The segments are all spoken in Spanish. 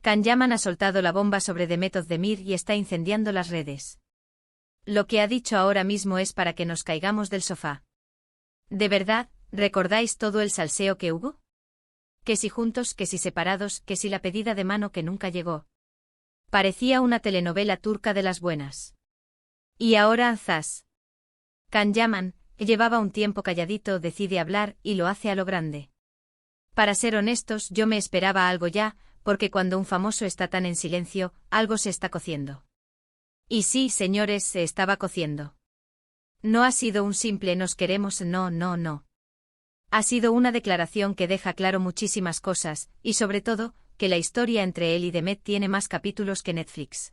Can Yaman ha soltado la bomba sobre Demet Özdemir y está incendiando las redes. Lo que ha dicho ahora mismo es para que nos caigamos del sofá. ¿De verdad, recordáis todo el salseo que hubo? Que si juntos, que si separados, que si la pedida de mano que nunca llegó. Parecía una telenovela turca de las buenas. Y ahora zas. Can Yaman, llevaba un tiempo calladito, decide hablar y lo hace a lo grande. Para ser honestos, yo me esperaba algo ya, porque cuando un famoso está tan en silencio, algo se está cociendo. Y sí, señores, se estaba cociendo. No ha sido un simple nos queremos, no. Ha sido una declaración que deja claro muchísimas cosas, y sobre todo, que la historia entre él y Demet tiene más capítulos que Netflix.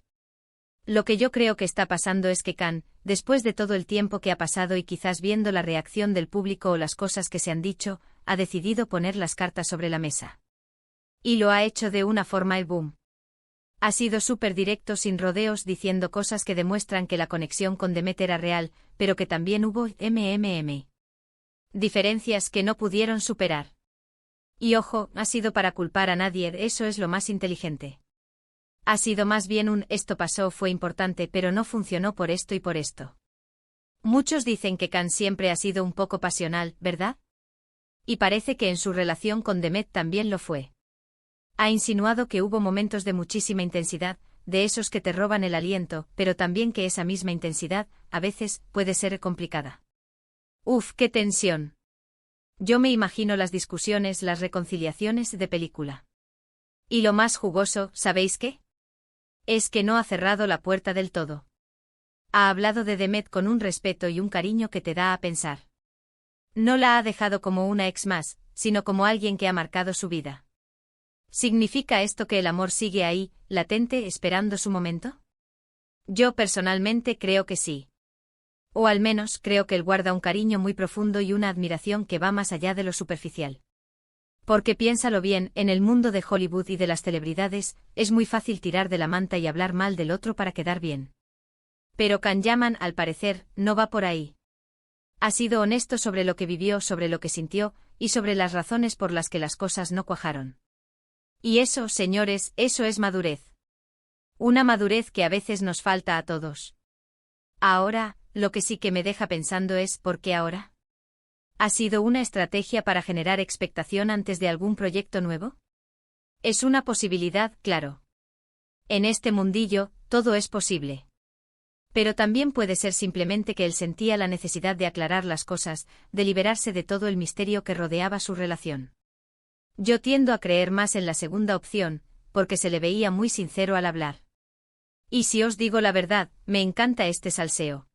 Lo que yo creo que está pasando es que Can, después de todo el tiempo que ha pasado y quizás viendo la reacción del público o las cosas que se han dicho, ha decidido poner las cartas sobre la mesa. Y lo ha hecho de una forma el boom. Ha sido súper directo, sin rodeos, diciendo cosas que demuestran que la conexión con Demet era real, pero que también hubo diferencias que no pudieron superar. Y ojo, ha sido para culpar a nadie, eso es lo más inteligente. Ha sido más bien un esto pasó, fue importante, pero no funcionó por esto y por esto. Muchos dicen que Can siempre ha sido un poco pasional, ¿verdad? Y parece que en su relación con Demet también lo fue. Ha insinuado que hubo momentos de muchísima intensidad, de esos que te roban el aliento, pero también que esa misma intensidad, a veces, puede ser complicada. Uf, qué tensión. Yo me imagino las discusiones, las reconciliaciones de película. Y lo más jugoso, ¿sabéis qué? Es que no ha cerrado la puerta del todo. Ha hablado de Demet con un respeto y un cariño que te da a pensar. No la ha dejado como una ex más, sino como alguien que ha marcado su vida. ¿Significa esto que el amor sigue ahí, latente, esperando su momento? Yo personalmente creo que sí. O al menos creo que él guarda un cariño muy profundo y una admiración que va más allá de lo superficial. Porque piénsalo bien, en el mundo de Hollywood y de las celebridades, es muy fácil tirar de la manta y hablar mal del otro para quedar bien. Pero Can Yaman, al parecer, no va por ahí. Ha sido honesto sobre lo que vivió, sobre lo que sintió, y sobre las razones por las que las cosas no cuajaron. Y eso, señores, eso es madurez. Una madurez que a veces nos falta a todos. Ahora, lo que sí que me deja pensando es ¿por qué ahora? ¿Ha sido una estrategia para generar expectación antes de algún proyecto nuevo? Es una posibilidad, claro. En este mundillo, todo es posible. Pero también puede ser simplemente que él sentía la necesidad de aclarar las cosas, de liberarse de todo el misterio que rodeaba su relación. Yo tiendo a creer más en la segunda opción, porque se le veía muy sincero al hablar. Y si os digo la verdad, me encanta este salseo.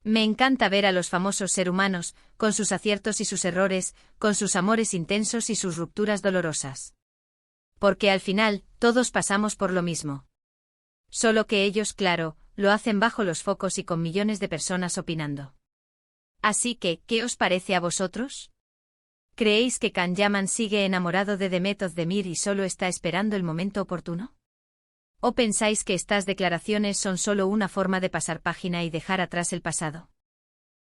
Me encanta ver a los famosos ser humanos, con sus aciertos y sus errores, con sus amores intensos y sus rupturas dolorosas. Porque al final, todos pasamos por lo mismo. Solo que ellos, claro, lo hacen bajo los focos y con millones de personas opinando. Así que, ¿qué os parece a vosotros? ¿Creéis que Can Yaman sigue enamorado de Demet Özdemir y solo está esperando el momento oportuno? ¿O pensáis que estas declaraciones son solo una forma de pasar página y dejar atrás el pasado?